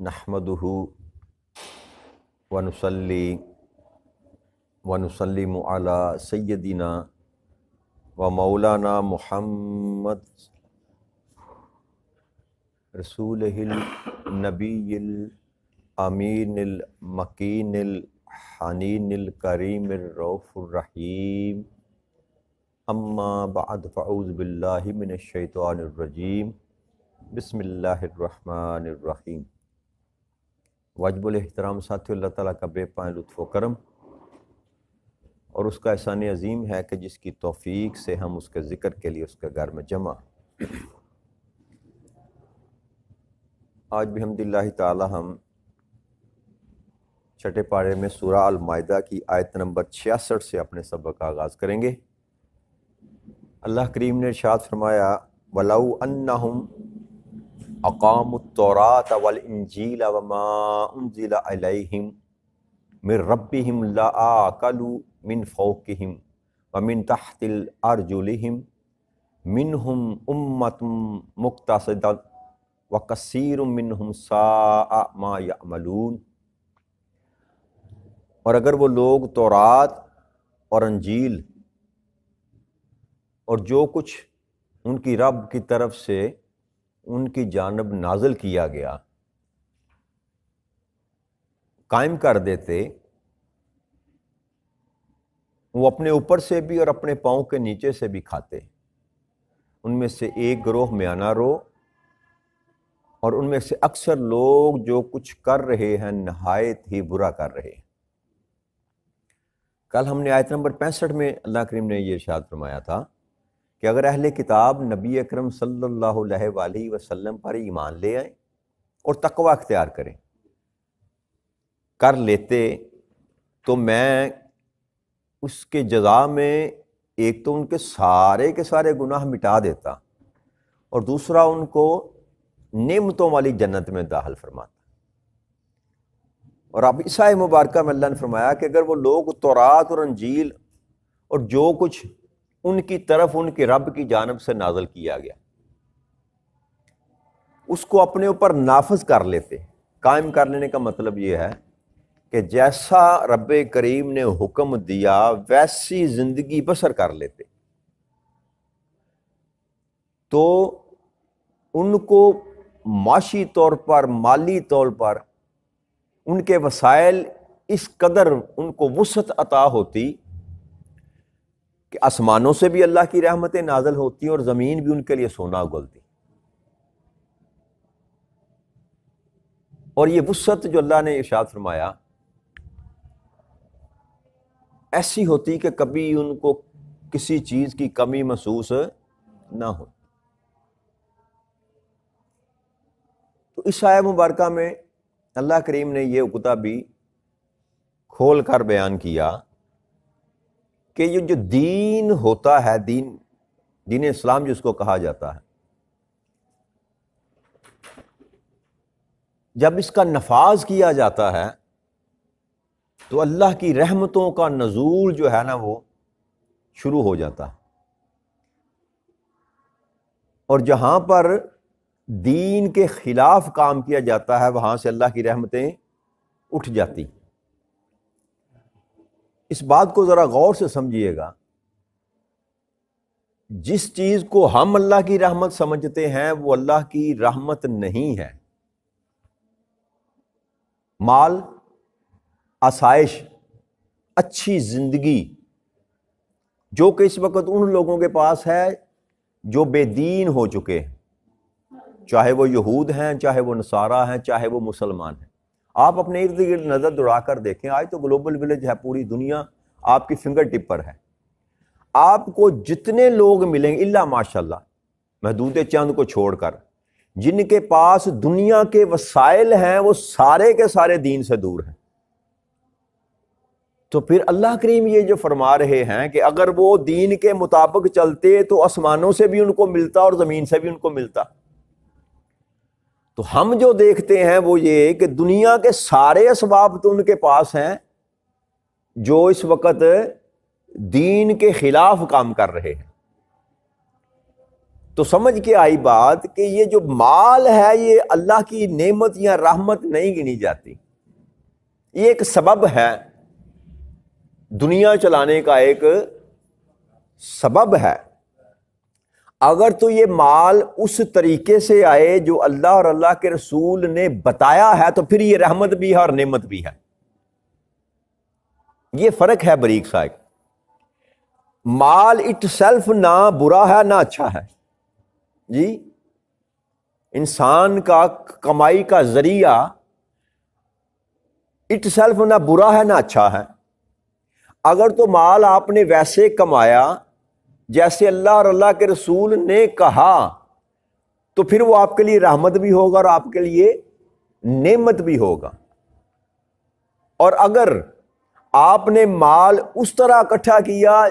نحمدہ ونصلی ونسلم علی سیدنا و مولانا محمد رسولہ النبی الامین المکین الحنین الکریم الرؤوف الرحیم اما بعد فاعوذ باللہ من الشیطان الرجیم بسم اللہ الرحمن الرحیم۔ واجب الاحترام ساتھی، اللہ تعالیٰ کا بے پائے لطف و کرم اور اس کا احسان عظیم ہے کہ جس کی توفیق سے ہم اس کے ذکر کے لیے اس کے گھر میں جمع۔ آج بحمداللہ تعالیٰ ہم چھٹے پارے میں سورہ المائدہ کی آیت نمبر 66 سے اپنے سبق کا آغاز کریں گے۔ اللہ کریم نے ارشاد فرمایا وَلَوْ أَنَّهُمْ اقاموا التوراة والانجیل وما انزل الیہم من ربهم لآکلوا من فوقهم ومن تحت ارجلهم منهم امة مقتصدة وکثیر منهم ساء ما یعملون۔ اور اگر وہ لوگ تورات اور انجیل اور جو کچھ ان کی رب کی طرف سے ان کی جانب نازل کیا گیا قائم کر دیتے، وہ اپنے اوپر سے بھی اور اپنے پاؤں کے نیچے سے بھی کھاتے، ان میں سے ایک گروہ میانہ رو اور ان میں سے اکثر لوگ جو کچھ کر رہے ہیں نہایت ہی برا کر رہے ہیں۔ کل ہم نے آیت نمبر 65 میں اللہ کریم نے یہ ارشاد فرمایا تھا کہ اگر اہل کتاب نبی اکرم صلی اللہ علیہ وآلہ وسلم پر ایمان لے آئیں اور تقوی اختیار کریں کر لیتے تو میں اس کے جزا میں ایک تو ان کے سارے گناہ مٹا دیتا اور دوسرا ان کو نعمتوں والی جنت میں داخل فرماتا۔ اور اب اس آیت مبارکہ میں اللہ نے فرمایا کہ اگر وہ لوگ تورات اور انجیل اور جو کچھ ان کی طرف ان کے رب کی جانب سے نازل کیا گیا اس کو اپنے اوپر نافذ کر لیتے، قائم کر لینے کا مطلب یہ ہے کہ جیسا رب کریم نے حکم دیا ویسی زندگی بسر کر لیتے، تو ان کو معاشی طور پر مالی طور پر ان کے وسائل اس قدر ان کو وسعت عطا ہوتی کہ آسمانوں سے بھی اللہ کی رحمتیں نازل ہوتی اور زمین بھی ان کے لیے سونا اگلتی۔ اور یہ وسعت جو اللہ نے ارشاد فرمایا ایسی ہوتی کہ کبھی ان کو کسی چیز کی کمی محسوس نہ ہو۔ تو اس آیت مبارکہ میں اللہ کریم نے یہ عقدہ بھی کھول کر بیان کیا کہ یہ جو دین ہوتا ہے، دین اسلام جس کو کہا جاتا ہے، جب اس کا نفاذ کیا جاتا ہے تو اللہ کی رحمتوں کا نزول جو ہے نا وہ شروع ہو جاتا ہے، اور جہاں پر دین کے خلاف کام کیا جاتا ہے وہاں سے اللہ کی رحمتیں اٹھ جاتی۔ اس بات کو ذرا غور سے سمجھیے گا، جس چیز کو ہم اللہ کی رحمت سمجھتے ہیں وہ اللہ کی رحمت نہیں ہے۔ مال، آسائش، اچھی زندگی جو کہ اس وقت ان لوگوں کے پاس ہے جو بے دین ہو چکے ہیں، چاہے وہ یہود ہیں، چاہے وہ نصارہ ہیں، چاہے وہ مسلمان ہیں۔ آپ اپنے ارد گرد نظر دوڑا کر دیکھیں، آج تو گلوبل ولیج ہے، پوری دنیا آپ کی فنگر ٹپ پر ہے۔ آپ کو جتنے لوگ ملیں گے الا ماشاءاللہ محدود چند کو چھوڑ کر جن کے پاس دنیا کے وسائل ہیں وہ سارے کے سارے دین سے دور ہیں۔ تو پھر اللہ کریم یہ جو فرما رہے ہیں کہ اگر وہ دین کے مطابق چلتے تو آسمانوں سے بھی ان کو ملتا اور زمین سے بھی ان کو ملتا۔ تو ہم جو دیکھتے ہیں وہ یہ کہ دنیا کے سارے اسباب تو ان کے پاس ہیں جو اس وقت دین کے خلاف کام کر رہے ہیں۔ تو سمجھ کے آئی بات کہ یہ جو مال ہے یہ اللہ کی نعمت یا رحمت نہیں گنی جاتی، یہ ایک سبب ہے، دنیا چلانے کا ایک سبب ہے۔ اگر تو یہ مال اس طریقے سے آئے جو اللہ اور اللہ کے رسول نے بتایا ہے تو پھر یہ رحمت بھی ہے اور نعمت بھی ہے۔ یہ فرق ہے بریک صاحب۔ مال اٹ سیلف نہ برا ہے نہ اچھا ہے جی، انسان کا کمائی کا ذریعہ اٹ سیلف نہ برا ہے نہ اچھا ہے۔ اگر تو مال آپ نے ویسے کمایا جیسے اللہ اور اللہ کے رسول نے کہا تو پھر وہ آپ کے لیے رحمت بھی ہوگا اور آپ کے لیے نعمت بھی ہوگا۔ اور اگر آپ نے مال اس طرح اکٹھا کیا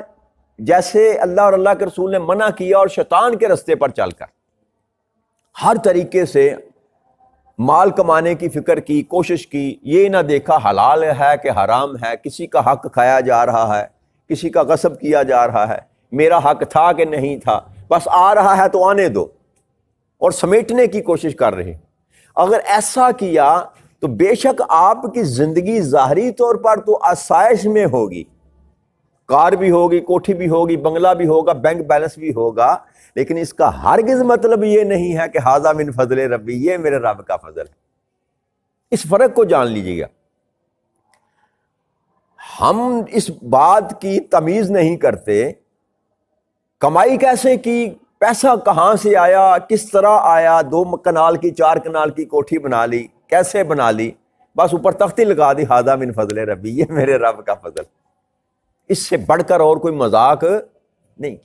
جیسے اللہ اور اللہ کے رسول نے منع کیا اور شیطان کے رستے پر چل کر ہر طریقے سے مال کمانے کی فکر کی، کوشش کی، یہ نہ دیکھا حلال ہے کہ حرام ہے، کسی کا حق کھایا جا رہا ہے، کسی کا غصب کیا جا رہا ہے، میرا حق تھا کہ نہیں تھا، بس آ رہا ہے تو آنے دو، اور سمیٹنے کی کوشش کر رہے۔ اگر ایسا کیا تو بے شک آپ کی زندگی ظاہری طور پر تو آسائش میں ہوگی، کار بھی ہوگی، کوٹھی بھی ہوگی، بنگلہ بھی ہوگا، بینک بیلنس بھی ہوگا، لیکن اس کا ہرگز مطلب یہ نہیں ہے کہ ھذا من فضل ربی، یہ میرے رب کا فضل ہے۔ اس فرق کو جان لیجیے گا۔ ہم اس بات کی تمیز نہیں کرتے کمائی کیسے کی، پیسہ کہاں سے آیا، کس طرح آیا، 2 کنال کی 4 کنال کی کوٹھی بنا لی، کیسے بنا لی، بس اوپر تختی لگا دی ھذا من فضل ربی، یہ میرے رب کا فضل۔ اس سے بڑھ کر اور کوئی مذاق نہیں،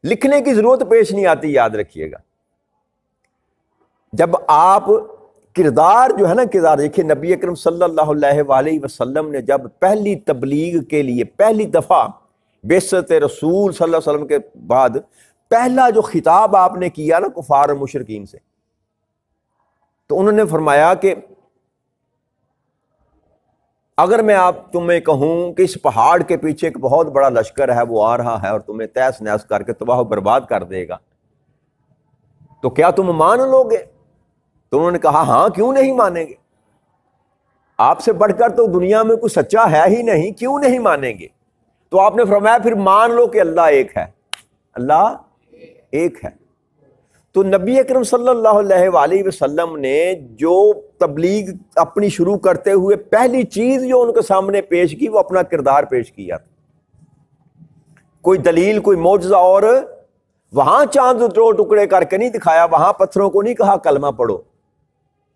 لکھنے کی ضرورت پیش نہیں آتی، یاد رکھیے گا۔ جب آپ کردار جو ہے نا، کردار دیکھیے، نبی اکرم صلی اللہ علیہ وسلم نے جب پہلی تبلیغ کے لیے پہلی دفعہ بعثت رسول صلی اللہ علیہ وسلم کے بعد پہلا جو خطاب آپ نے کیا نا کفار اور مشرکین سے، تو انہوں نے فرمایا کہ اگر میں تمہیں کہوں کہ اس پہاڑ کے پیچھے ایک بہت بڑا لشکر ہے، وہ آ رہا ہے اور تمہیں تہس نہس کر کے تباہ و برباد کر دے گا، تو کیا تم مان لو گے؟ تو انہوں نے کہا ہاں، کیوں نہیں مانیں گے، آپ سے بڑھ کر تو دنیا میں کوئی سچا ہے ہی نہیں، کیوں نہیں مانیں گے؟ تو آپ نے فرمایا پھر مان لو کہ اللہ ایک ہے، اللہ ایک ہے۔ تو نبی اکرم صلی اللہ علیہ وسلم نے جو تبلیغ اپنی شروع کرتے ہوئے پہلی چیز جو ان کے سامنے پیش کی وہ اپنا کردار پیش کیا تھا، کوئی دلیل، کوئی معجزہ، اور وہاں چاند دو ٹکڑے کر کے نہیں دکھایا، وہاں پتھروں کو نہیں کہا کلمہ پڑھو،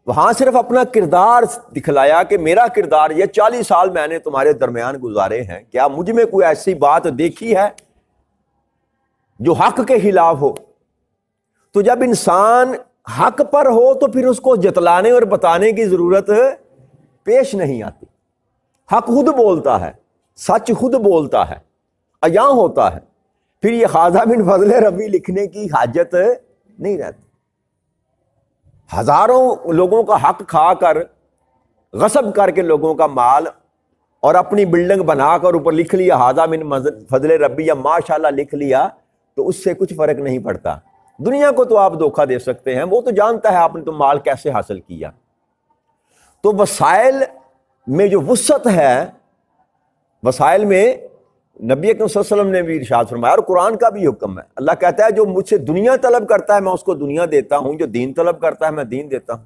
وہاں صرف اپنا کردار دکھلایا کہ میرا کردار یہ 40 سال میں نے تمہارے درمیان گزارے ہیں، کیا مجھ میں کوئی ایسی بات دیکھی ہے جو حق کے خلاف ہو؟ تو جب انسان حق پر ہو تو پھر اس کو جتلانے اور بتانے کی ضرورت پیش نہیں آتی۔ حق خود بولتا ہے، سچ خود بولتا ہے، عیاں ہوتا ہے، پھر یہ ھذا من فضل ربی لکھنے کی حاجت نہیں رہتی۔ ہزاروں لوگوں کا حق کھا کر، غصب کر کے لوگوں کا مال، اور اپنی بلڈنگ بنا کر اوپر لکھ لیا ھذا من فضل ربی یا ماشاءاللہ لکھ لیا، تو اس سے کچھ فرق نہیں پڑتا۔ دنیا کو تو آپ دھوکہ دے سکتے ہیں، وہ تو جانتا ہے آپ نے تو مال کیسے حاصل کیا۔ تو وسائل میں جو وسعت ہے، وسائل میں نبی اکرم صلی اللہ علیہ وسلم نے بھی ارشاد فرمایا، اور قرآن کا بھی حکم ہے۔ اللہ کہتا ہے جو مجھ سے دنیا طلب کرتا ہے میں اس کو دنیا دیتا ہوں، جو دین طلب کرتا ہے میں دین دیتا ہوں۔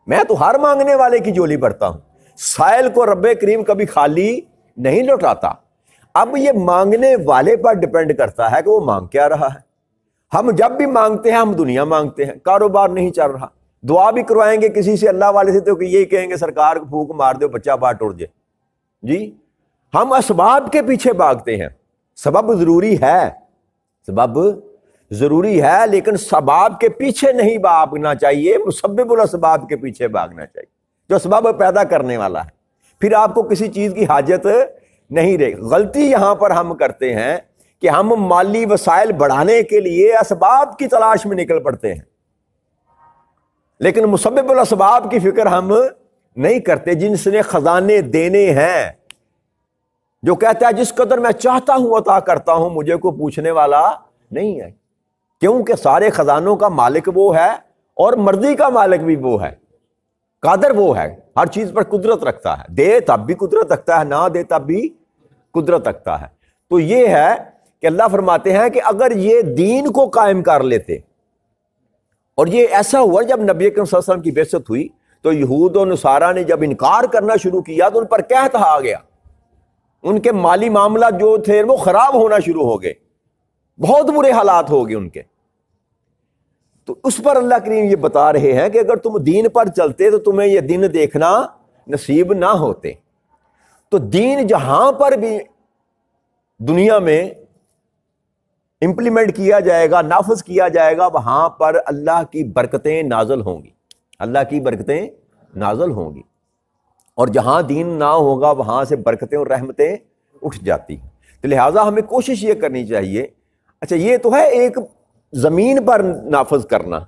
میں تو ہر مانگنے والے کی جولی بھرتا ہوں۔ سائل کو رب کریم کبھی خالی نہیں لوٹاتا۔ اب یہ مانگنے والے پر ڈیپینڈ کرتا ہے کہ وہ مانگ کیا رہا ہے۔ ہم جب بھی مانگتے ہیں ہم دنیا مانگتے ہیں، کاروبار نہیں چل رہا، دعا بھی کروائیں گے کسی سے اللہ والے سے تو کہ یہی کہیں گے سرکار کو پھونک مار دو بچہ باہر ٹوٹ جائے جی۔ ہم اسباب کے پیچھے بھاگتے ہیں، سبب ضروری ہے، سبب ضروری ہے، لیکن سباب کے پیچھے نہیں بھاگنا چاہیے، مسبب الاسباب کے پیچھے بھاگنا چاہیے جو سبب پیدا کرنے والا ہے، پھر آپ کو کسی چیز کی حاجت نہیں رہے۔ غلطی یہاں پر ہم کرتے ہیں کہ ہم مالی وسائل بڑھانے کے لیے اسباب کی تلاش میں نکل پڑتے ہیں، لیکن مسبب الاسباب کی فکر ہم نہیں کرتے، جن سے خزانے دینے ہیں، جو کہتا ہے جس قدر میں چاہتا ہوں عطا کرتا ہوں، مجھے کو پوچھنے والا نہیں ہے۔ کیونکہ سارے خزانوں کا مالک وہ ہے اور مرضی کا مالک بھی وہ ہے، قادر وہ ہے، ہر چیز پر قدرت رکھتا ہے، دے تب بھی قدرت رکھتا ہے، نہ دے تب بھی قدرت رکھتا ہے۔ تو یہ ہے کہ اللہ فرماتے ہیں کہ اگر یہ دین کو قائم کر لیتے، اور یہ ایسا ہوا جب نبی اکرم صلی اللہ علیہ وسلم کی بعثت ہوئی تو یہود و نصارہ نے جب انکار کرنا شروع کیا تو ان پر قحط آ گیا، ان کے مالی معاملات جو تھے وہ خراب ہونا شروع ہو گئے، بہت برے حالات ہو گئے ان کے۔ تو اس پر اللہ کریم یہ بتا رہے ہیں کہ اگر تم دین پر چلتے تو تمہیں یہ دن دیکھنا نصیب نہ ہوتے۔ تو دین جہاں پر بھی دنیا میں امپلیمنٹ کیا جائے گا، نافذ کیا جائے گا، وہاں پر اللہ کی برکتیں نازل ہوں گی، اللہ کی برکتیں نازل ہوں گی، اور جہاں دین نہ ہوگا وہاں سے برکتیں اور رحمتیں اٹھ جاتی ہیں۔ تو لہٰذا ہمیں کوشش یہ کرنی چاہیے، اچھا یہ تو ہے ایک زمین پر نافذ کرنا،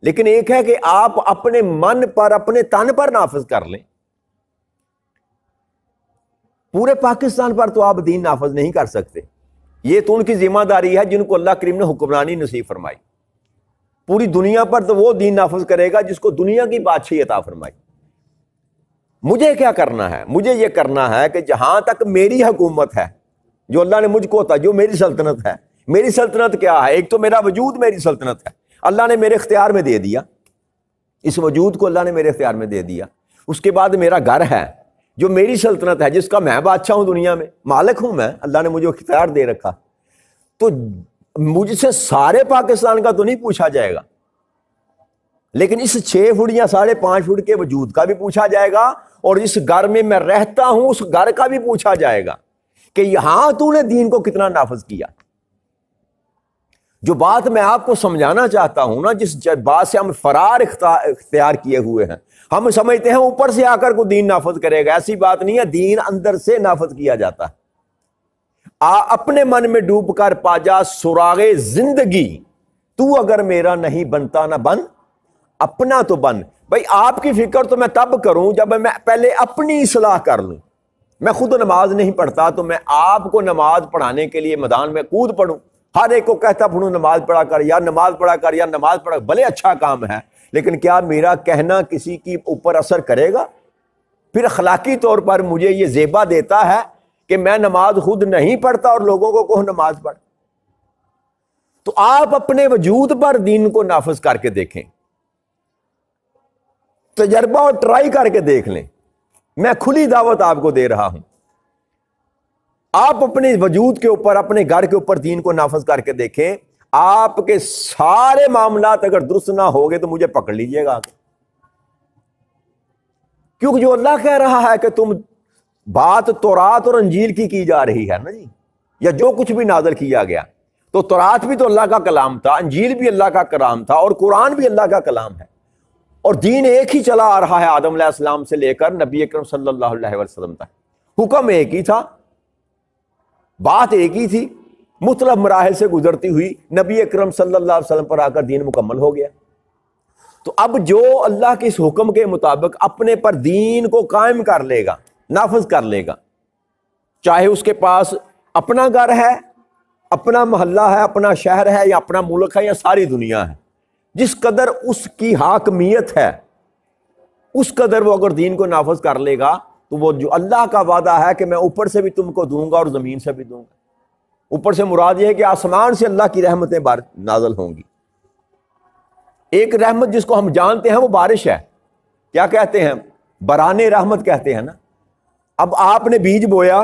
لیکن ایک ہے کہ آپ اپنے من پر، اپنے تن پر نافذ کر لیں۔ پورے پاکستان پر تو آپ دین نافذ نہیں کر سکتے، یہ تو ان کی ذمہ داری ہے جن کو اللہ کریم نے حکمرانی نصیب فرمائی۔ پوری دنیا پر تو وہ دین نافذ کرے گا جس کو دنیا کی بادشاہی عطا فرمائی۔ مجھے کیا کرنا ہے؟ مجھے یہ کرنا ہے کہ جہاں تک میری حکومت ہے، جو اللہ نے مجھ کو عطا، جو میری سلطنت ہے، میری سلطنت کیا ہے؟ ایک تو میرا وجود میری سلطنت ہے، اللہ نے میرے اختیار میں دے دیا، اس وجود کو اللہ نے میرے اختیار میں دے دیا۔ اس کے بعد میرا گھر ہے جو میری سلطنت ہے، جس کا میں بادشاہ ہوں، دنیا میں مالک ہوں میں، اللہ نے مجھے اختیار دے رکھا۔ تو مجھ سے سارے پاکستان کا تو نہیں پوچھا جائے گا، لیکن اس 6 فٹ یا 5.5 فٹ کے وجود کا بھی پوچھا جائے گا، اور اس گھر میں میں رہتا ہوں اس گھر کا بھی پوچھا جائے گا کہ یہاں تو نے دین کو کتنا نافذ کیا۔ جو بات میں آپ کو سمجھانا چاہتا ہوں نا، جس بات سے ہم فرار اختیار کیے ہوئے ہیں، ہم سمجھتے ہیں اوپر سے آ کر کو دین نافذ کرے گا، ایسی بات نہیں ہے، دین اندر سے نافذ کیا جاتا ہے۔ اپنے من میں ڈوب کر پا جا سراغ زندگی، تو اگر میرا نہیں بنتا نہ بن اپنا تو بن۔ بھائی آپ کی فکر تو میں تب کروں جب میں پہلے اپنی اصلاح کر لوں۔ میں خود نماز نہیں پڑھتا تو میں آپ کو نماز پڑھانے کے لیے میدان میں کود پڑوں، ہر ایک کو کہتا پڑھوں نماز پڑھا کر، یا نماز پڑھا کر، یا نماز پڑھا، بھلے اچھا کام ہے، لیکن کیا میرا کہنا کسی کی اوپر اثر کرے گا؟ پھر اخلاقی طور پر مجھے یہ زیبا دیتا ہے کہ میں نماز خود نہیں پڑھتا اور لوگوں کو کہوں نماز پڑھ۔ تو آپ اپنے وجود پر دین کو نافذ کر کے دیکھیں، تجربہ اور ٹرائی کر کے دیکھ لیں۔ میں کھلی دعوت آپ کو دے رہا ہوں، آپ اپنے وجود کے اوپر، اپنے گھر کے اوپر دین کو نافذ کر کے دیکھیں، آپ کے سارے معاملات اگر درست نہ ہوگے تو مجھے پکڑ لیجئے گا، کیونکہ جو اللہ کہہ رہا ہے کہ تم بات تورات اور انجیل کی جا رہی ہے نا جی، یا جو کچھ بھی نازل کیا گیا، تو تورات بھی تو اللہ کا کلام تھا، انجیل بھی اللہ کا کلام تھا، اور قرآن بھی اللہ کا کلام ہے، اور دین ایک ہی چلا آ رہا ہے آدم علیہ السلام سے لے کر نبی اکرم صلی اللہ علیہ وسلم تک۔ حکم ایک ہی تھا، بات ایک ہی تھی، مختلف مراحل سے گزرتی ہوئی نبی اکرم صلی اللہ علیہ وسلم پر آ کر دین مکمل ہو گیا۔ تو اب جو اللہ کے اس حکم کے مطابق اپنے پر دین کو قائم کر لے گا، نافذ کر لے گا، چاہے اس کے پاس اپنا گھر ہے، اپنا محلہ ہے، اپنا شہر ہے، یا اپنا ملک ہے، یا ساری دنیا ہے، جس قدر اس کی حاکمیت ہے اس قدر وہ اگر دین کو نافذ کر لے گا تو وہ جو اللہ کا وعدہ ہے کہ میں اوپر سے بھی تم کو دوں گا اور زمین سے بھی دوں گا، اوپر سے مراد یہ ہے کہ آسمان سے اللہ کی رحمتیں نازل ہوں گی۔ ایک رحمت جس کو ہم جانتے ہیں وہ بارش ہے، کیا کہتے ہیں؟ برانے رحمت کہتے ہیں نا۔ اب آپ نے بیج بویا،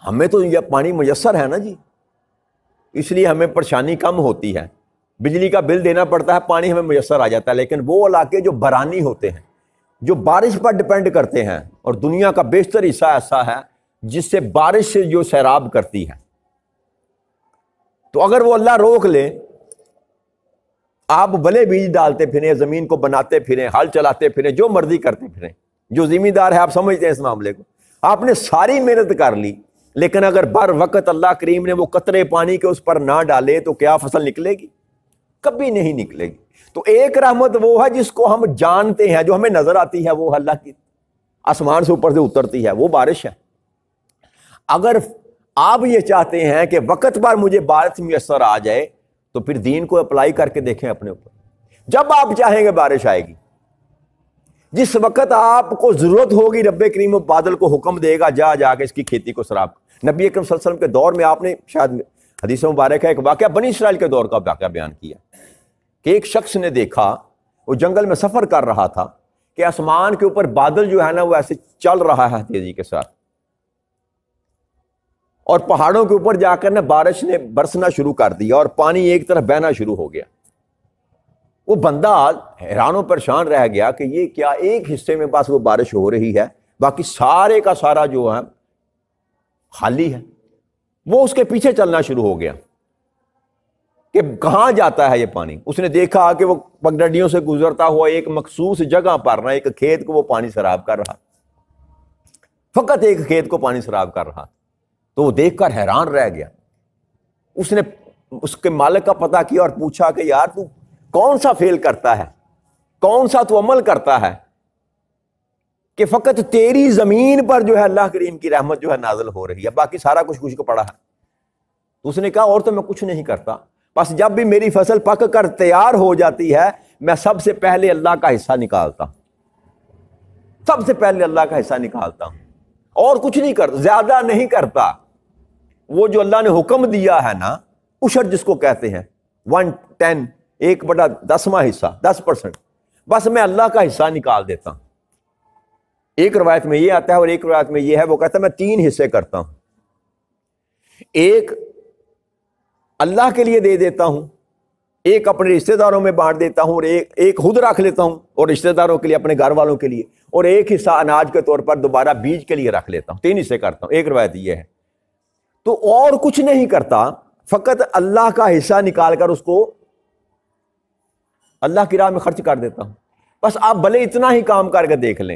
ہمیں تو یہ پانی میسر ہے نا جی، اس لیے ہمیں پریشانی کم ہوتی ہے، بجلی کا بل دینا پڑتا ہے، پانی ہمیں میسر آ جاتا ہے۔ لیکن وہ علاقے جو برانی ہوتے ہیں، جو بارش پر ڈیپینڈ کرتے ہیں، اور دنیا کا بیشتر حصہ ایسا ہے جس سے بارش سے جو سیراب کرتی ہے، تو اگر وہ اللہ روک لے، آپ بھلے بیج ڈالتے پھریں، زمین کو بناتے پھریں، ہل چلاتے پھریں، جو مرضی کرتے پھریں، جو ذمہ دار ہے آپ سمجھتے ہیں اس معاملے کو، آپ نے ساری محنت کر لی، لیکن اگر بر وقت اللہ کریم نے وہ قطرے پانی کے اس پر نہ ڈالے تو کیا فصل نکلے گی؟ کبھی نہیں نکلے گی۔ تو ایک رحمت وہ ہے جس کو ہم جانتے ہیں، جو ہمیں نظر آتی ہے، وہ اللہ کی آسمان سے اوپر سے اترتی ہے، وہ بارش ہے۔ اگر آپ یہ چاہتے ہیں کہ وقت پر مجھے بارش میسر آ جائے، تو پھر دین کو اپلائی کر کے دیکھیں اپنے اوپر. جب آپ چاہیں گے بارش آئے گی. جس وقت آپ کو ضرورت ہوگی رب کریم بادل کو حکم دے گا جا کے اس کی کھیتی کو سراب. نبی اکرم صلی اللہ علیہ وسلم کے دور میں آپ نے شاید حدیث مبارک ہے ایک واقعہ بنی اسرائیل کے دور کا واقعہ بیان کیا کہ ایک شخص نے دیکھا، وہ جنگل میں سفر کر رہا تھا کہ آسمان کے اوپر بادل جو ہے نا وہ ایسے چل رہا ہے تیزی کے ساتھ، اور پہاڑوں کے اوپر جا کر نا بارش نے برسنا شروع کر دیا اور پانی ایک طرف بہنا شروع ہو گیا. وہ بندہ حیران و پریشان رہ گیا کہ یہ کیا، ایک حصے میں بس وہ بارش ہو رہی ہے، باقی سارے کا سارا جو ہے خالی ہے. وہ اس کے پیچھے چلنا شروع ہو گیا کہ کہاں جاتا ہے یہ پانی. اس نے دیکھا کہ وہ پگڈنڈیوں سے گزرتا ہوا ایک مخصوص جگہ پر ایک کھیت کو وہ پانی سراب کر رہا، فقط ایک کھیت کو پانی سراب کر رہا. تو وہ دیکھ کر حیران رہ گیا. اس نے اس کے مالک کا پتہ کیا اور پوچھا کہ یار تو کون سا فیل کرتا ہے، کون سا تو عمل کرتا ہے کہ فقط تیری زمین پر جو ہے اللہ کریم کی رحمت جو ہے نازل ہو رہی ہے، باقی سارا کچھ خشک پڑا ہے. تو اس نے کہا اور تو میں کچھ نہیں کرتا، بس جب بھی میری فصل پک کر تیار ہو جاتی ہے میں سب سے پہلے اللہ کا حصہ نکالتا ہوں، سب سے پہلے اللہ کا حصہ نکالتا ہوں، اور کچھ نہیں کرتا، زیادہ نہیں کرتا. وہ جو اللہ نے حکم دیا ہے نا عشر جس کو کہتے ہیں 1/10، 1/10واں حصہ، 10%، بس میں اللہ کا حصہ نکال دیتا ہوں. ایک روایت میں یہ آتا ہے اور ایک روایت میں یہ ہے، وہ کہتا ہے میں 3 حصے کرتا ہوں، ایک اللہ کے لیے دے دیتا ہوں، ایک اپنے رشتہ داروں میں بانٹ دیتا ہوں، اور ایک خود رکھ لیتا ہوں اور رشتہ داروں کے لیے، اپنے گھر والوں کے لیے، اور ایک حصہ اناج کے طور پر دوبارہ بیج کے لیے رکھ لیتا ہوں. 3 حصے کرتا ہوں. ایک روایت یہ ہے. تو اور کچھ نہیں کرتا، فقط اللہ کا حصہ نکال کر اس کو اللہ کی راہ میں خرچ کر دیتا ہوں. بس آپ بھلے اتنا ہی کام کر کے دیکھ لیں،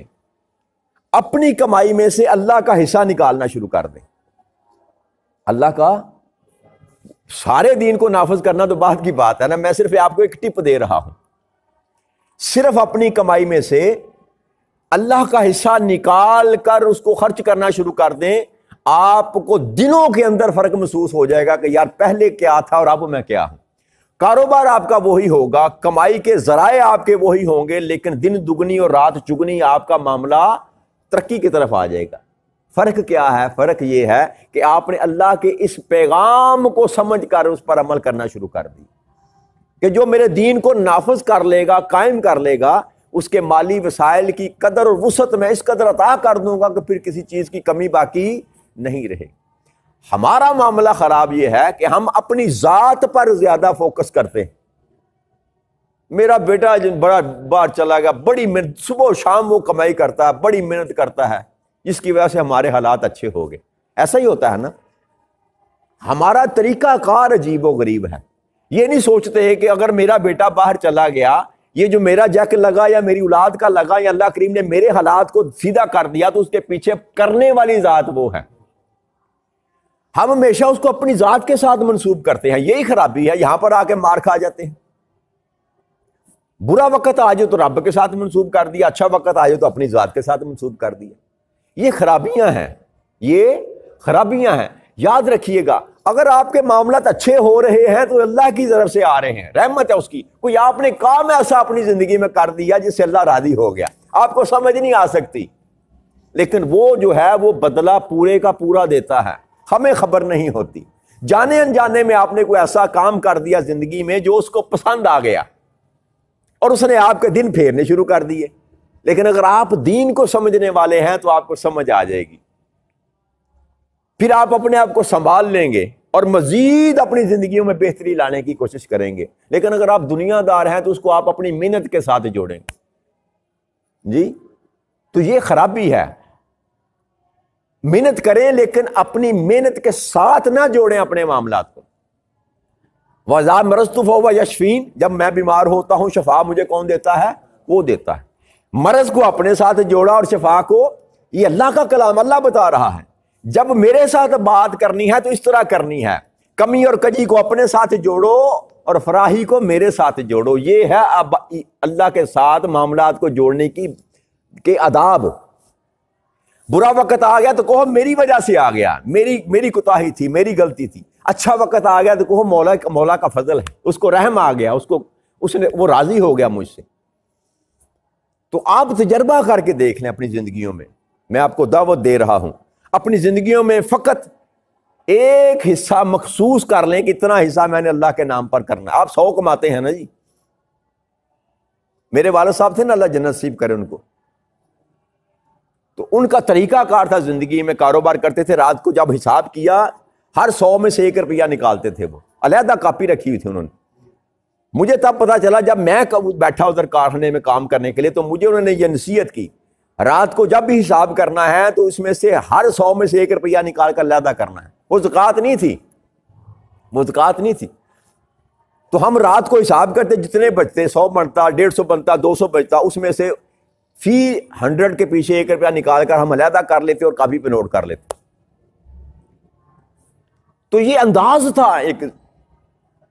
اپنی کمائی میں سے اللہ کا حصہ نکالنا شروع کر دیں. اللہ کا سارے دین کو نافذ کرنا تو بات کی بات ہے نا، میں صرف آپ کو ایک ٹپ دے رہا ہوں. صرف اپنی کمائی میں سے اللہ کا حصہ نکال کر اس کو خرچ کرنا شروع کر دیں، آپ کو دنوں کے اندر فرق محسوس ہو جائے گا کہ یار پہلے کیا تھا اور اب میں کیا ہوں. کاروبار آپ کا وہی ہوگا، کمائی کے ذرائع آپ کے وہی ہوں گے، لیکن دن دگنی اور رات چگنی آپ کا معاملہ ترقی کی طرف آ جائے گا. فرق کیا ہے؟ فرق یہ ہے کہ آپ نے اللہ کے اس پیغام کو سمجھ کر اس پر عمل کرنا شروع کر دی کہ جو میرے دین کو نافذ کر لے گا، قائم کر لے گا، اس کے مالی وسائل کی قدر اور وسعت میں اس قدر عطا کر دوں گا کہ پھر کسی چیز کی کمی باقی نہیں رہے. ہمارا معاملہ خراب یہ ہے کہ ہم اپنی ذات پر زیادہ فوکس کرتے ہیں. میرا بیٹا بڑا باہر چلا گیا، بڑی محنت، صبح و شام وہ کمائی کرتا ہے، بڑی محنت کرتا ہے، جس کی وجہ سے ہمارے حالات اچھے ہو گئے. ایسا ہی ہوتا ہے نا. ہمارا طریقہ کار عجیب و غریب ہے. یہ نہیں سوچتے کہ اگر میرا بیٹا باہر چلا گیا، یہ جو میرا جیک لگا یا میری اولاد کا لگا یا اللہ کریم نے میرے حالات کو سیدھا کر دیا، تو اس کے پیچھے کرنے والی ذات وہ ہے. ہم ہمیشہ اس کو اپنی ذات کے ساتھ منسوب کرتے ہیں. یہی خرابی ہے، یہاں پر آ کے مار کھا جاتے ہیں. برا وقت آ جائے تو رب کے ساتھ منسوب کر دیا، اچھا وقت آ جائے تو اپنی ذات کے ساتھ منسوب کر دیا. یہ خرابیاں ہیں، یہ خرابیاں ہیں. یاد رکھیے گا، اگر آپ کے معاملات اچھے ہو رہے ہیں تو اللہ کی طرف سے آ رہے ہیں، رحمت ہے اس کی. کوئی آپ نے کام ایسا اپنی زندگی میں کر دیا جس سے اللہ راضی ہو گیا، آپ کو سمجھ نہیں آ سکتی، لیکن وہ جو ہے وہ بدلہ پورے کا پورا دیتا ہے، ہمیں خبر نہیں ہوتی. جانے انجانے میں آپ نے کوئی ایسا کام کر دیا زندگی میں جو اس کو پسند آ گیا اور اس نے آپ کے دن پھیرنے شروع کر دیے. لیکن اگر آپ دین کو سمجھنے والے ہیں تو آپ کو سمجھ آ جائے گی، پھر آپ اپنے آپ کو سنبھال لیں گے اور مزید اپنی زندگیوں میں بہتری لانے کی کوشش کریں گے. لیکن اگر آپ دنیا دار ہیں تو اس کو آپ اپنی محنت کے ساتھ جوڑیں گے. جی تو یہ خرابی ہے. محنت کریں لیکن اپنی محنت کے ساتھ نہ جوڑیں اپنے معاملات کو. وَإِذَا مَرِضْتُ فَهُوَ يَشْفِينِ، جب میں بیمار ہوتا ہوں شفا مجھے کون دیتا ہے؟ وہ دیتا ہے. مرض کو اپنے ساتھ جوڑا اور شفا کو، یہ اللہ کا کلام، اللہ بتا رہا ہے. جب میرے ساتھ بات کرنی ہے تو اس طرح کرنی ہے، کمی اور کجی کو اپنے ساتھ جوڑو اور فراہی کو میرے ساتھ جوڑو. یہ ہے اب اللہ کے ساتھ معاملات کو جوڑنے کے آداب. برا وقت آ گیا تو کہو میری وجہ سے آ گیا، میری کوتاہی تھی، میری غلطی تھی۔ اچھا وقت آ گیا تو کہو مولا کا فضل ہے، اس کو رحم آ گیا، وہ راضی ہو گیا مجھ سے۔ تو آپ تجربہ کر کے دیکھ لیں اپنی زندگیوں میں، میں آپ کو دعوت دے رہا ہوں، اپنی زندگیوں میں فقط ایک حصہ مخصوص کر لیں کہ اتنا حصہ میں نے اللہ کے نام پر کرنا ہے۔ آپ 100 کماتے ہیں نا جی، میرے والد صاحب تھے نا، اللہ جنت نصیب کرے ان کو، تو ان کا طریقہ کار تھا زندگی میں، کاروبار کرتے تھے، رات کو جب حساب کیا ہر 100 میں سے 1 روپیہ نکالتے تھے، وہ علیحدہ کاپی رکھی ہوئی تھی انہوں نے۔ مجھے تب پتا چلا جب میں بیٹھا ادھر کارخانے میں کام کرنے کے لیے، تو مجھے انہوں نے یہ نصیحت کی، رات کو جب بھی حساب کرنا ہے تو اس میں سے ہر 100 میں سے 1 روپیہ نکال کر علیحدہ کرنا ہے۔ وہ زکوٰۃ نہیں تھی، وہ زکوٰۃ نہیں تھی۔ تو ہم رات کو حساب کرتے، جتنے بچتے 100 بنتا، 150 بنتا، 200 بچتا، اس میں سے فی 100 کے پیچھے 1 روپیہ نکال کر ہم علیحدہ کر لیتے اور کاپی پہ نوٹ کر لیتے۔ تو یہ انداز تھا ایک،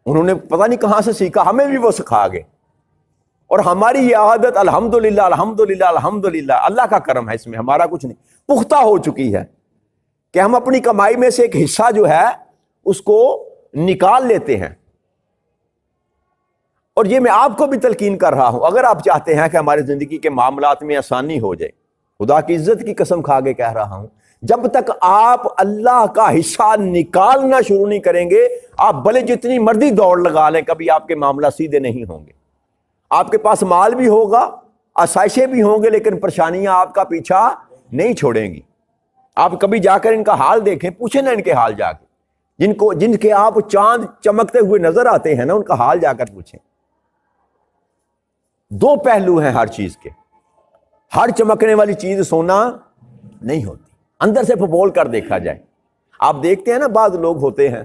انہوں نے پتہ نہیں کہاں سے سیکھا، ہمیں بھی وہ سکھا گئے، اور ہماری یہ عادت الحمدللہ الحمدللہ الحمدللہ، اللہ کا کرم ہے، اس میں ہمارا کچھ نہیں، پختہ ہو چکی ہے کہ ہم اپنی کمائی میں سے ایک حصہ جو ہے اس کو نکال لیتے ہیں۔ اور یہ میں آپ کو بھی تلقین کر رہا ہوں، اگر آپ چاہتے ہیں کہ ہماری زندگی کے معاملات میں آسانی ہو جائے، خدا کی عزت کی قسم کھا کے کہہ رہا ہوں، جب تک آپ اللہ کا حصہ نکالنا شروع نہیں کریں گے، آپ بھلے جتنی مرضی دوڑ لگا لیں، کبھی آپ کے معاملات سیدھے نہیں ہوں گے۔ آپ کے پاس مال بھی ہوگا، آسائشیں بھی ہوں گے، لیکن پریشانیاں آپ کا پیچھا نہیں چھوڑیں گی۔ آپ کبھی جا کر ان کا حال دیکھیں، پوچھیں نا ان کے حال جا کے، جن کے آپ چاند چمکتے ہوئے نظر آتے ہیں نا، ان کا حال جا کر پوچھیں۔ 2 پہلو ہیں ہر چیز کے، ہر چمکنے والی چیز سونا نہیں ہوتی، اندر سے پھپول کر دیکھا جائے۔ آپ دیکھتے ہیں نا، بعض لوگ ہوتے ہیں،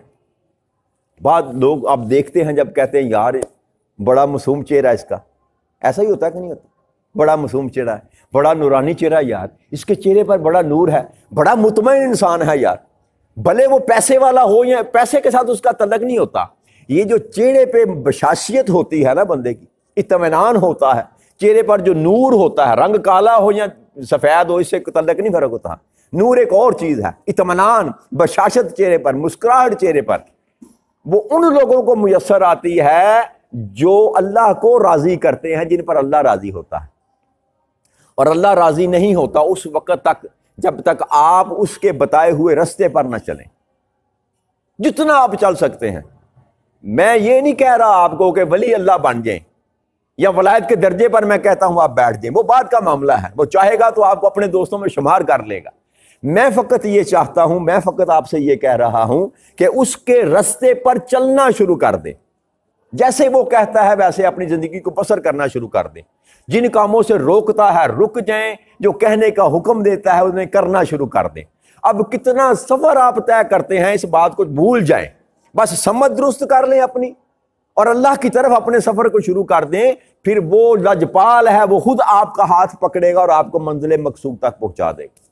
بعض لوگ آپ دیکھتے ہیں جب کہتے ہیں یار بڑا معصوم چہرہ اس کا، ایسا ہی ہوتا ہے کہ نہیں ہوتا؟ بڑا معصوم چہرہ ہے، بڑا نورانی چہرہ ہے یار، اس کے چہرے پر بڑا نور ہے، بڑا مطمئن انسان ہے یار، بھلے وہ پیسے والا ہو یا پیسے کے ساتھ اس کا تعلق نہیں ہوتا، یہ جو چہرے پہ بشاشیت ہوتی ہے نا بندے کی، اطمینان ہوتا ہے چہرے پر، جو نور ہوتا ہے، رنگ کالا ہو یا سفید ہو، اس سے تعلق نہیں فرق ہوتا، نور ایک اور چیز ہے، اطمینان، بشاشت چہرے پر، مسکراہٹ چہرے پر، وہ ان لوگوں کو میسر آتی ہے جو اللہ کو راضی کرتے ہیں، جن پر اللہ راضی ہوتا ہے۔ اور اللہ راضی نہیں ہوتا اس وقت تک جب تک آپ اس کے بتائے ہوئے رستے پر نہ چلیں، جتنا آپ چل سکتے ہیں۔ میں یہ نہیں کہہ رہا آپ کو کہ ولی اللہ بن جائیں، یا ولایت کے درجے پر میں کہتا ہوں آپ بیٹھ جائیں، وہ بات کا معاملہ ہے، وہ چاہے گا تو آپ کو اپنے دوستوں میں شمار کر لے گا۔ میں فقط یہ چاہتا ہوں، میں فقط آپ سے یہ کہہ رہا ہوں کہ اس کے رستے پر چلنا شروع کر دیں، جیسے وہ کہتا ہے ویسے اپنی زندگی کو بسر کرنا شروع کر دیں۔ جن کاموں سے روکتا ہے رک جائیں، جو کہنے کا حکم دیتا ہے انہیں کرنا شروع کر دیں۔ اب کتنا سفر آپ طے کرتے ہیں اس بات کو بھول جائیں، بس سمت درست کر لیں اپنی، اور اللہ کی طرف اپنے سفر کو شروع کر دیں، پھر وہ لجپال ہے، وہ خود آپ کا ہاتھ پکڑے گا اور آپ کو منزل مقصود تک پہنچا دے گا۔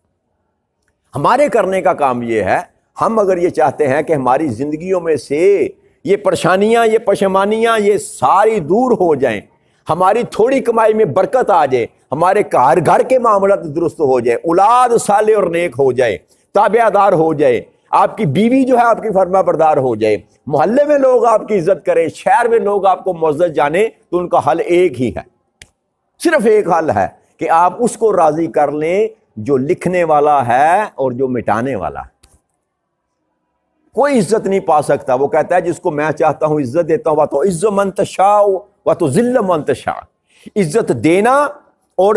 ہمارے کرنے کا کام یہ ہے، ہم اگر یہ چاہتے ہیں کہ ہماری زندگیوں میں سے یہ پریشانیاں، یہ پشیمانیاں یہ ساری دور ہو جائیں، ہماری تھوڑی کمائی میں برکت آ جائے، ہمارے گھر کے معاملات درست ہو جائے، اولاد صالح اور نیک ہو جائے، تابع دار ہو جائے، آپ کی بیوی جو ہے آپ کی فرما بردار ہو جائے، محلے میں لوگ آپ کی عزت کریں، شہر میں لوگ آپ کو معزز جانے، تو ان کا حل ایک ہی ہے، صرف ایک حل ہے کہ آپ اس کو راضی کر لیں جو لکھنے والا ہے اور جو مٹانے والا ہے۔ کوئی عزت نہیں پا سکتا، وہ کہتا ہے جس کو میں چاہتا ہوں عزت دیتا ہوں، تو عز من تشاء و تو ذل من تشاء، عزت دینا اور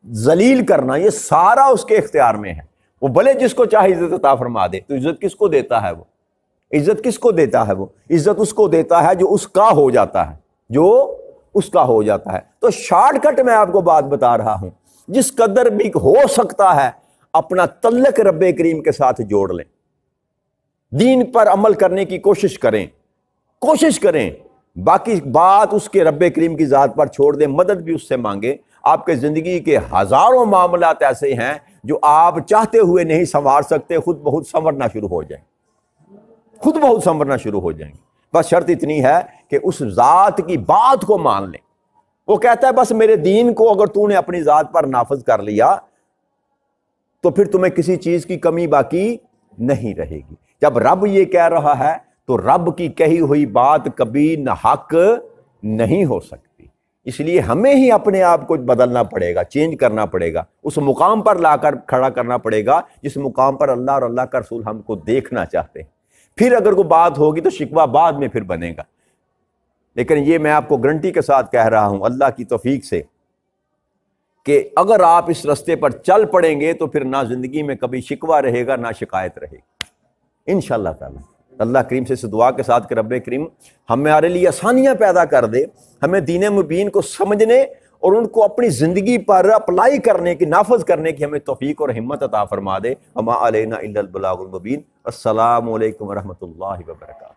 ذلیل کرنا یہ سارا اس کے اختیار میں ہے، وہ بھلے جس کو چاہے عزت عطا فرما دے۔ تو عزت کس کو دیتا ہے؟ وہ عزت کس کو دیتا ہے؟ وہ عزت اس کو دیتا ہے جو اس کا ہو جاتا ہے، جو اس کا ہو جاتا ہے۔ تو شارٹ کٹ میں آپ کو بات بتا رہا ہوں، جس قدر بھی ہو سکتا ہے اپنا تعلق رب کریم کے ساتھ جوڑ لیں، دین پر عمل کرنے کی کوشش کریں، باقی بات اس کے رب کریم کی ذات پر چھوڑ دیں، مدد بھی اس سے مانگیں۔ آپ کے زندگی کے ہزاروں معاملات ایسے ہیں جو آپ چاہتے ہوئے نہیں سنوار سکتے، خود بہت سنورنا شروع ہو جائیں، خود بہت سنورنا شروع ہو جائیں گے۔ بس شرط اتنی ہے کہ اس ذات کی بات کو مان لیں۔ وہ کہتا ہے بس میرے دین کو اگر تو نے اپنی ذات پر نافذ کر لیا تو پھر تمہیں کسی چیز کی کمی باقی نہیں رہے گی۔ جب رب یہ کہہ رہا ہے تو رب کی کہی ہوئی بات کبھی ناحق نہیں ہو سکتی، اس لیے ہمیں ہی اپنے آپ کو بدلنا پڑے گا، چینج کرنا پڑے گا، اس مقام پر لا کر کھڑا کرنا پڑے گا جس مقام پر اللہ اور اللہ کا رسول ہم کو دیکھنا چاہتے ہیں۔ پھر اگر کوئی بات ہوگی تو شکوہ بعد میں پھر بنے گا، لیکن یہ میں آپ کو گارنٹی کے ساتھ کہہ رہا ہوں اللہ کی توفیق سے کہ اگر آپ اس رستے پر چل پڑیں گے تو پھر نہ زندگی میں کبھی شکوہ رہے گا نہ شکایت رہے گی انشاءاللہ تعالی۔ اللہ کریم سے اس دعا کے ساتھ کہ رب کریم ہمارے لیے آسانیاں پیدا کر دے، ہمیں دین مبین کو سمجھنے اور ان کو اپنی زندگی پر اپلائی کرنے کی، نافذ کرنے کی ہمیں توفیق اور ہمت عطا فرما دے۔ وما علینا الا البلاغ المبین۔ السلام علیکم ورحمۃ اللہ وبرکاتہ۔